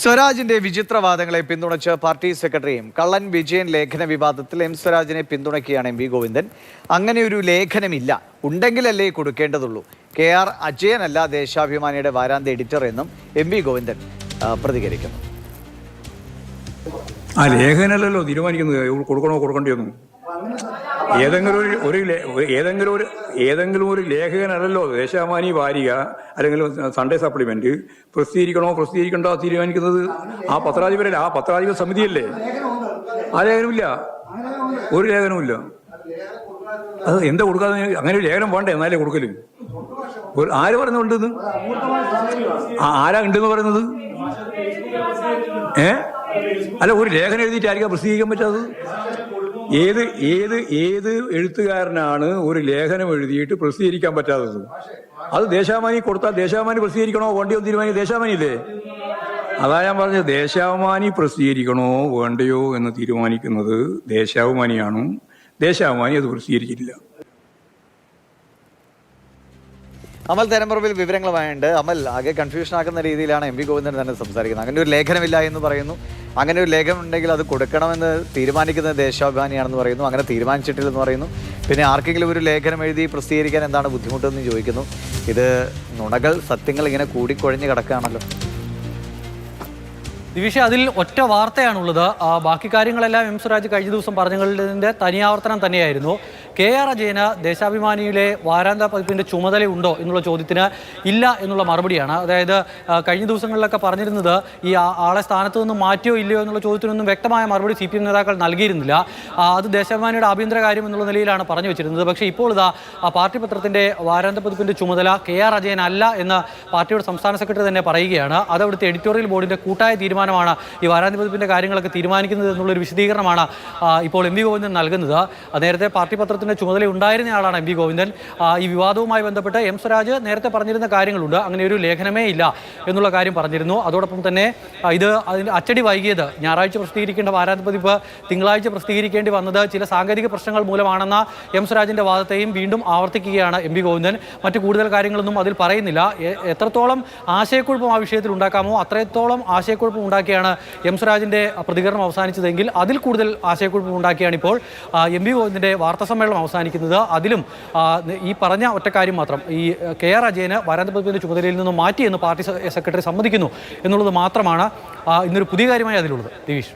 സ്വരാജിന്റെ വിചിത്രവാദങ്ങളെ പിന്തുണച്ച് പാർട്ടി സെക്രട്ടറിയും കള്ളൻ വിജയൻ ലേഖന വിവാദത്തിൽ എം സ്വരാജിനെ പിന്തുണയ്ക്കുകയാണ് എം വി ഗോവിന്ദൻ. അങ്ങനെ ഒരു ലേഖനമില്ല, ഉണ്ടെങ്കിലല്ലേ കൊടുക്കേണ്ടതുള്ളൂ. KR അജയനല്ല ദേശാഭിമാനിയുടെ വാരാന്ത്യ എഡിറ്റർ എന്നും എം വി ഗോവിന്ദൻ പ്രതികരിക്കുന്നു. ആ ലേഖനല്ലോ തീരുമാനിക്കുന്നത് കൊടുക്കണോ കൊടുക്കേണ്ടിയൊന്നും. ഏതെങ്കിലും ഒരു ലേഖകനല്ലോ ദേശാഭിമാനി വാരിക അല്ലെങ്കിൽ സൺഡേ സപ്ലിമെന്റ് പ്രസിദ്ധീകരിക്കണോ പ്രസിദ്ധീകരിക്കണ്ടോ തീരുമാനിക്കുന്നത് ആ പത്രാധിപരല്ല, ആ പത്രാധിപ സമിതിയല്ലേ. ആ ലേഖനമില്ല, ഒരു ലേഖനമില്ല. അത് എന്താ കൊടുക്കാതെ? അങ്ങനെ ഒരു ലേഖനം വേണ്ടേ എന്നാലേ കൊടുക്കല്. ആര് പറയുന്നുണ്ടെന്ന്? ആരാ ഉണ്ടെന്ന് പറയുന്നത്? അല്ല, ഒരു ലേഖനം എഴുതിയിട്ടായിരിക്കാം പ്രസിദ്ധീകരിക്കാൻ പറ്റാത്തത്. ഏത് എഴുത്തുകാരനാണ് ഒരു ലേഖനം എഴുതിയിട്ട് പ്രസിദ്ധീകരിക്കാൻ പറ്റാത്തത്? അത് ദേശാഭിമാനി കൊടുത്താൽ ദേശാഭിമാനി പ്രസിദ്ധീകരിക്കണോ വേണ്ടിയോ തീരുമാനിക്കും ദേശാഭിമാനിയില്ലേ. അതാ ഞാൻ പറഞ്ഞത്, ദേശാഭിമാനി പ്രസിദ്ധീകരിക്കണോ വേണ്ടയോ എന്ന് തീരുമാനിക്കുന്നത് ദേശാഭിമാനിയാണ്. ദേശാഭിമാനി അത് പ്രസിദ്ധീകരിച്ചിട്ടില്ല. അമൽ തരംപറമ്പിൽ വിവരങ്ങളുമായുണ്ട്. അമൽ, ആകെ കൺഫ്യൂഷൻ ആക്കുന്ന രീതിയിലാണ് എം വി ഗോവിന്ദൻ തന്നെ സംസാരിക്കുന്നത്. അങ്ങനെ ഒരു ലേഖനമില്ല എന്ന് പറയുന്നു. അങ്ങനെ ഒരു ലേഖനം ഉണ്ടെങ്കിൽ അത് കൊടുക്കണമെന്ന് തീരുമാനിക്കുന്നത് ദേശാഭിമാനിയാണെന്ന് പറയുന്നു. അങ്ങനെ തീരുമാനിച്ചിട്ടില്ലെന്ന് പറയുന്നു. പിന്നെ ആർക്കെങ്കിലും ഒരു ലേഖനം എഴുതി പ്രസിദ്ധീകരിക്കാൻ എന്താണ് ബുദ്ധിമുട്ടെന്ന് ചോദിക്കുന്നു. ഇത് നുണകൾ സത്യങ്ങൾ ഇങ്ങനെ കൂടിക്കൊഴിഞ്ഞ് കിടക്കുകയാണല്ലോ. ദിവിഷ, അതിൽ ഒറ്റ വാർത്തയാണുള്ളത്. ബാക്കി കാര്യങ്ങളെല്ലാം എം സ്വരാജ് കഴിഞ്ഞ ദിവസം പറഞ്ഞതിൻ്റെ തനിയാവർത്തനം തന്നെയായിരുന്നു. KR അജയന് ദേശാഭിമാനിയിലെ വാരാന്ത്യ പതിപ്പിൻ്റെ ചുമതലയുണ്ടോ എന്നുള്ള ചോദ്യത്തിന് ഇല്ല എന്നുള്ള മറുപടിയാണ്. അതായത് കഴിഞ്ഞ ദിവസങ്ങളിലൊക്കെ പറഞ്ഞിരുന്നത് ഈ ആളെ സ്ഥാനത്ത് നിന്ന് മാറ്റിയോ ഇല്ലയോ എന്നുള്ള ചോദ്യത്തിനൊന്നും വ്യക്തമായ മറുപടി CPM നേതാക്കൾ നൽകിയിരുന്നില്ല. അത് ദേശാഭിമാനിയുടെ ആഭ്യന്തര കാര്യം എന്നുള്ള നിലയിലാണ് പറഞ്ഞു വെച്ചിരുന്നത്. പക്ഷേ ഇപ്പോൾ ഇതാ പാർട്ടി പത്രത്തിൻ്റെ വാരാന്ത്യ പതിപ്പിൻ്റെ ചുമതല KR അജയൻ അല്ല എന്ന് പാർട്ടിയുടെ സംസ്ഥാന സെക്രട്ടറി തന്നെ പറയുകയാണ്. അത് അവിടുത്തെ എഡിറ്റോറിയൽ ബോർഡിൻ്റെ കൂട്ടായ തീരുമാനമാണ് ഈ വാരാന്ത്യ പതിപ്പിൻ്റെ കാര്യങ്ങളൊക്കെ തീരുമാനിക്കുന്നത് എന്നുള്ളൊരു വിശദീകരണമാണ് ഇപ്പോൾ എം വി ഗോവിന്ദൻ നൽകുന്നത്. നേരത്തെ പാർട്ടി പത്രത്തിൻ്റെ ചുമതല ഉണ്ടായിരുന്നയാളാണ് എം വി ഗോവിന്ദൻ. ഈ വിവാദവുമായി ബന്ധപ്പെട്ട് എം സ്വരാജ് നേരത്തെ പറഞ്ഞിരുന്ന കാര്യങ്ങളുണ്ട്. അങ്ങനെ ഒരു ലേഖനമേ ഇല്ല എന്നുള്ള കാര്യം പറഞ്ഞിരുന്നു. അതോടൊപ്പം തന്നെ അതിൻ്റെ അച്ചടി വൈകിയത്, ഞായറാഴ്ച പ്രസിദ്ധീകരിക്കേണ്ട വാരാന്ത്യ പതിപ്പ് തിങ്കളാഴ്ച പ്രസിദ്ധീകരിക്കേണ്ടി വന്നത് ചില സാങ്കേതിക പ്രശ്നങ്ങൾ മൂലമാണെന്ന എം സ്വരാജിൻ്റെ വാദത്തെയും വീണ്ടും ആവർത്തിക്കുകയാണ് എം വി ഗോവിന്ദൻ. മറ്റു കൂടുതൽ കാര്യങ്ങളൊന്നും അതിൽ പറയുന്നില്ല. എത്രത്തോളം ആശയക്കുഴപ്പം ആ വിഷയത്തിൽ ഉണ്ടാക്കാമോ അത്രത്തോളം ആശയക്കുഴപ്പം ഉണ്ടാക്കിയാണ് എം സ്വരാജിൻ്റെ പ്രതികരണം അവസാനിച്ചതെങ്കിൽ അതിൽ കൂടുതൽ ആശയക്കുഴപ്പം ഉണ്ടാക്കിയാണ് ഇപ്പോൾ എം വി ഗോവിന്ദൻ്റെ വാർത്താ സമ്മേളനം അവസാനിക്കുന്നത്. അതിലും ഈ പറഞ്ഞ ഒറ്റ കാര്യം മാത്രം, ഈ KR അജയന് വാരാന്ത്യ പതിപ്പിൻ്റെ ചുമതലയിൽ നിന്നും മാറ്റിയെന്ന് പാർട്ടി സെക്രട്ടറി സമ്മതിക്കുന്നു എന്നുള്ളത് മാത്രമാണ് ഇന്നൊരു പുതിയ കാര്യമായി അതിലുള്ളത്. ദിവിഷ്.